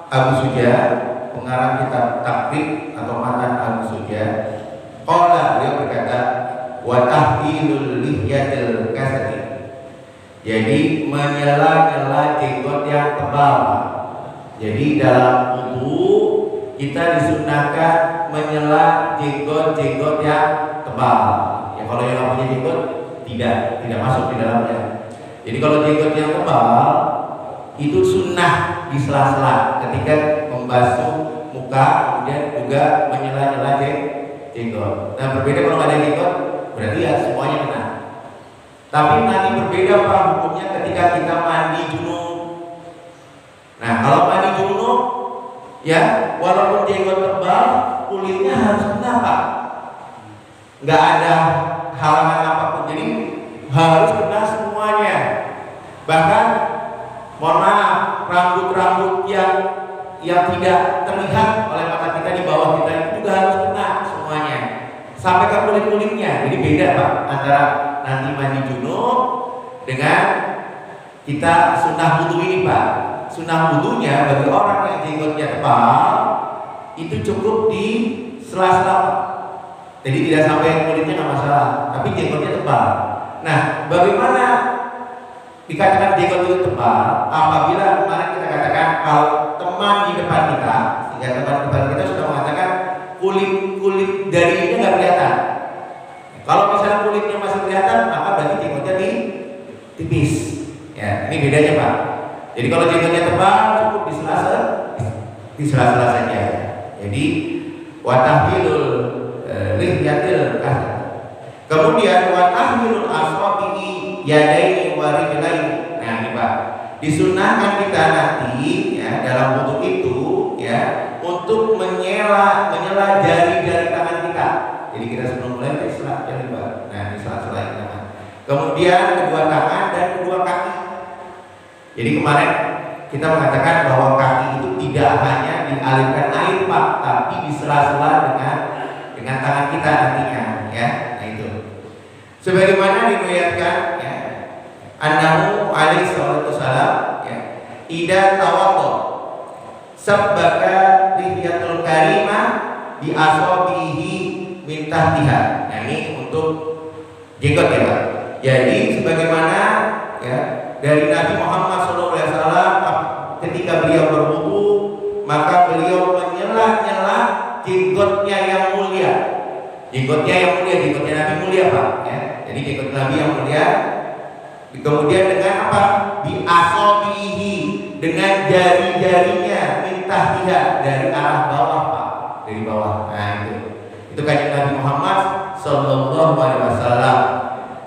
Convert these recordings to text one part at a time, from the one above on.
Abu Suja, pengarang kitab Takrib atau Matan Abu Suja, qala, beliau berkata, wa tahdilul lihyatil kasati. Jadi menyela-nyela jenggot yang tebal. Jadi dalam wudu kita disunahkan menyela jenggot-jenggot yang tebal. Ya kalau yang punya jenggot tidak masuk di dalamnya. Jadi kalau jenggot yang tebal itu sunnah di sela-sela ketika membasuh muka, kemudian juga menyela-nyela jenggot. Nah berbeda kalau nggak ada jenggot, berarti ya semuanya kena. Tapi nanti berbeda Pak hukumnya ketika kita mandi junub. Nah kalau mandi junub, ya walaupun jenggot tebal, kulitnya harus kena Pak. Nggak ada halangan apapun, jadi harus kena semuanya. Bahkan mohon maaf, rambut-rambut yang tidak terlihat oleh mata kita di bawah kita itu juga harus kena semuanya, sampai ke kulit-kulitnya. Jadi beda Pak antara nanti mandi junub dengan kita sunnah wudu ini Pak. Sunnah wudunya bagi orang yang jenggotnya tebal itu cukup di sela-sela, jadi tidak sampai kulitnya nggak masalah, tapi jenggotnya tebal. Nah, bagaimana dikatakan jenggot itu tebal? Apabila kemarin kita katakan kalau teman di depan kita, sehingga teman di depan kita sudah mengatakan kulit darinya nggak kelihatan. Kalau misalnya kulitnya masih kelihatan, maka berarti jenggotnya tipis. Ya, ini bedanya Pak. Jadi kalau jenggotnya tebal cukup di sela-sela saja. Jadi watahilul lihyatil kasat. Kemudian watahilul aswabihi yadaini warijlaini. Nah ini Pak, disunahkan kita nanti ya dalam wudu itu ya untuk menyela jari-jari tangan kita. Jadi kita sebelum mulai islah jari Pak. Nah ini sela-sela tangan. Kemudian kedua tangan dan kedua kaki. Jadi kemarin kita mengatakan bahwa kaki itu tidak hanya dialirkan air Pak, tapi di sela-sela dengan tangan kita nantinya ya. Nah itu. Sebagaimana diriwayatkan ya, annahu alaihi salatu wasalam ya, idza tawadda sabbaka lihyatul karimah bi asabihi min tahtiha. Nah ini untuk jenggot ya Pak. Jadi sebagaimana ya dari Nabi Muhammad SAW ketika beliau berwudu, maka beliau menyela-nyela jenggotnya yang mulia. Jenggotnya Nabi mulia Pak ya. Jadi jenggot Nabi yang mulia. Kemudian dengan apa? Bi asabihi, dengan jari-jarinya minta tidak dari arah bawah Pak, dari bawah. Nah itu kanjeng Nabi Muhammad SAW.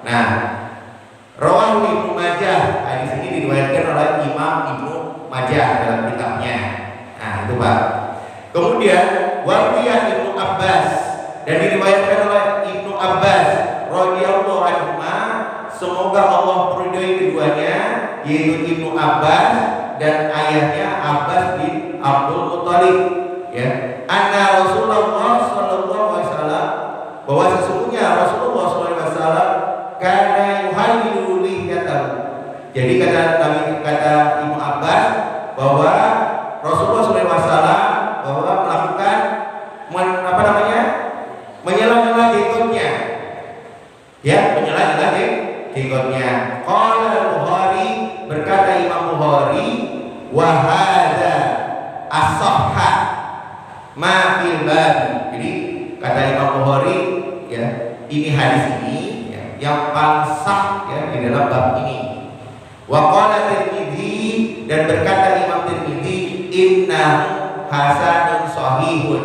Nah, rawahu Ibnu Majah. Hadis ini diriwayatkan oleh Imam Ibnu Majah dalam kitabnya. Nah, itu Pak. Kemudian wariyah Ibnu Abbas, dan diriwayatkan oleh Ibnu Abbas radhiyallahu anhu, semoga Allah meridhai keduanya, yaitu Ibnu Abbas dan ayahnya Abbas bin Abdul Muthalib. Ya, anna Rasulullah sallallahu alaihi wasallam, bahwa sesungguhnya Rasulullah sallallahu alaihi wasallam kana yuhallilu lihyatahu. Jadi kata Ibnu Abbas bahwa Rasulullah SAW bahwa melakukan menyela-nyela jenggotnya. Ya, menyela-nyela jenggotnya. Qala Bukhari, berkata Imam Bukhari, wa hadza as-sahha ma fil bab. Jadi kata Imam Bukhari ya, ini hadis ini yang paling sah ya di dalam bab ini. Wa qala Tirmidzi, dan berkata Imam Tirmidzi, inna hasanun sahihun,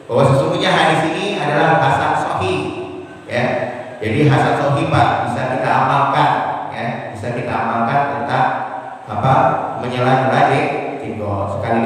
bahwa sesungguhnya hadis ini adalah hasan sahih ya. Jadi hasan sahih Pak, bisa kita amalkan ya, bisa kita amalkan tentang menyela-nyela jenggot sekali.